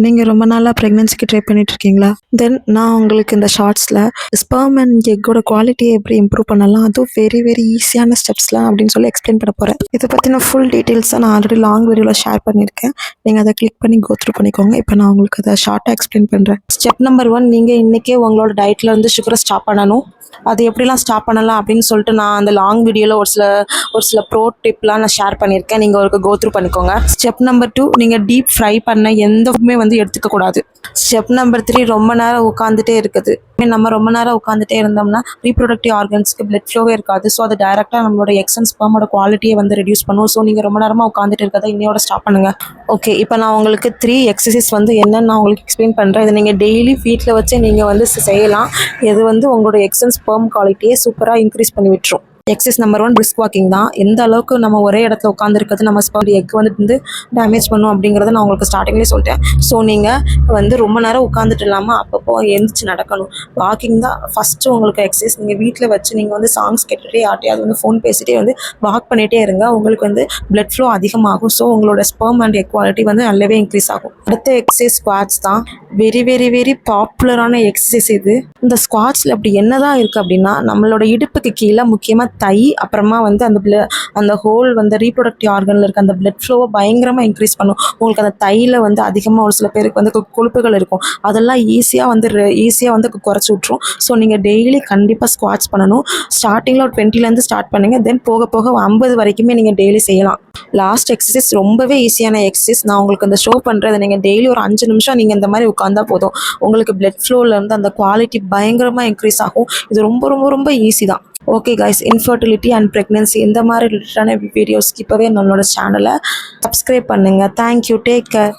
நீங்கள் ரொம்ப நாளாக ப்ரெக்னென்சிக்கு ட்ரை பண்ணிட்டு இருக்கீங்களா? தென் நான் உங்களுக்கு இந்த ஷார்ட்ஸில் ஸ்பெர்ம் அண்ட் எக்கோட குவாலிட்டியை எப்படி இம்ப்ரூவ் பண்ணலாம், அதுவும் வெரி வெரி ஈஸியான ஸ்டெப்ஸ்லாம் அப்படின்னு சொல்லி எக்ஸ்பிளைன் பண்ண போகிறேன். இதை பற்றின ஃபுல் டீட்டெயில்ஸை நான் ஆல்ரெடி லாங் வீடியோவில் ஷேர் பண்ணியிருக்கேன். நீங்கள் அதை கிளிக் பண்ணி கோத்ரூ பண்ணிக்கோங்க. இப்போ நான் உங்களுக்கு அதை ஷார்ட்டாக எக்ஸ்பிளைன் பண்ணுறேன். ஸ்டெப் நம்பர் 1, நீங்கள் இன்றைக்கே உங்களோட டயட்டில் வந்து சுகரை ஸ்டாப் பண்ணணும். அது எப்படிலாம் ஸ்டாப் பண்ணலாம் அப்படின்னு சொல்லிட்டு நான் அந்த லாங் வீடியோவில் ஒரு சில ப்ரோ டிப்லாம் நான் ஷேர் பண்ணியிருக்கேன். நீங்கள் ஒரு கோத்ரூ பண்ணிக்கோங்க. ஸ்டெப் நம்பர் 2, நீங்கள் டீப் ஃப்ரை பண்ண எந்த ஃபுட்டுமே வந்து எடுத்துக்கக்கூடாது. ஸ்டெப் நம்பர் 3, ரொம்ப நேரம் உட்காந்துட்டே இருக்குது. நம்ம ரொம்ப நேரம் உட்காந்துட்டே இருந்தோம்னா ரீப்ரொடக்டிவ் ஆர்கன்ஸ்க்கு பிளட் ஃப்ளோவே இருக்காது. ஸோ அது டைரெக்டாக நம்மளோட எக்ஸ் அண்ட் ஸ்பெர்மோட குவாலிட்டியை வந்து ரெடியூஸ் பண்ணும். ஸோ நீங்கள் ரொம்ப நேரமாக உட்காந்துட்டு இருக்கிறத இன்னையோட ஸ்டாப் பண்ணுங்கள். ஓகே, இப்போ நான் உங்களுக்கு 3 எக்ஸசைஸ் வந்து என்னன்னு நான் உங்களுக்கு எக்ஸ்பிளைன் பண்ணுறேன். இதை நீங்கள் டெய்லி வீட்டில் வச்சு நீங்கள் வந்து செய்யலாம். இது வந்து உங்களோட எக்ஸ் அண்ட் ஸ்பெர்ம் குவாலிட்டியை சூப்பராக இன்க்ரீஸ் பண்ணி விட்டுரும். எக்ஸசைஸ் நம்பர் 1, பிரிஸ்க் வாக்கிங் தான். எந்த அளவுக்கு நம்ம ஒரே இடத்துல உட்காந்துருக்கிறது நம்ம ஸ்பெர்ம் எக் வந்து டேமேஜ் பண்ணும் அப்படிங்கிறத நான் உங்களுக்கு ஸ்டார்டிங்லேயே சொல்லிட்டேன். ஸோ நீங்கள் வந்து ரொம்ப நேரம் உட்காந்துட்டு இல்லாமல் அப்பப்போ எழுந்திரிச்சு நடக்கணும். வாக்கிங் தான் ஃபஸ்ட்டு உங்களுக்கு எக்ஸசைஸ். நீங்கள் வீட்டில் வச்சு நீங்கள் வந்து சாங்ஸ் கேட்டுகிட்டே யார்ட்டையாவது வந்து ஃபோன் பேசிகிட்டே வந்து வாக் பண்ணிகிட்டே இருங்க. உங்களுக்கு வந்து பிளட் ஃப்ளோ அதிகமாகும். ஸோ உங்களோட ஸ்பெர்ம் அண்ட் எக் குவாலிட்டி வந்து நல்லாவே இன்க்ரீஸ் ஆகும். அடுத்த எக்ஸசைஸ் ஸ்குவாட்ஸ் தான். வெரி வெரி வெரி பாப்புலரான எக்ஸசைஸ் இது. இந்த ஸ்குவாட்ஸில் அப்படி என்னதான் இருக்குது அப்படின்னா, நம்மளோட இடுப்புக்கு கீழே முக்கியமாக தை, அப்புறமா வந்து அந்த ஹோல் வந்து ரீப்ரொடக்டிவ் ஆர்கனில் இருக்க அந்த பிளட் ஃப்ளோவை பயங்கரமாக இன்க்ரீஸ் பண்ணும். உங்களுக்கு அந்த தையில் வந்து அதிகமாக ஒரு சில பேருக்கு வந்து கொழுப்புகள் இருக்கும். அதெல்லாம் ஈஸியாக வந்து குறைச்சி விட்ரும். ஸோ நீங்கள் டெய்லி கண்டிப்பாக ஸ்குவாட்ஸ் பண்ணணும். ஸ்டார்டிங்கில் ஒரு 20லேருந்து ஸ்டார்ட் பண்ணுங்கள். தென் போக போக 50 வரைக்குமே நீங்கள் டெய்லி செய்யலாம். லாஸ்ட் எக்ஸசைஸ் ரொம்பவே ஈஸியான எக்ஸசைஸ். நான் உங்களுக்கு இந்த ஷோ பண்ணுறது, நீங்கள் டெய்லி ஒரு 5 நிமிஷம் நீங்கள் இந்த மாதிரி உட்காந்தா போதும். உங்களுக்கு பிளட் ஃப்ளோலேருந்து அந்த குவாலிட்டி பயங்கரமாக இன்க்ரீஸ் ஆகும். இது ரொம்ப ரொம்ப ரொம்ப ஈஸி தான். Okay guys, infertility and pregnancy இந்த மாதிரி ரிலேட்டடான வீடியோஸ்க்கு இப்போவே நம்மளோட சேனலை சப்ஸ்கிரைப் பண்ணுங்கள். Thank you, take care.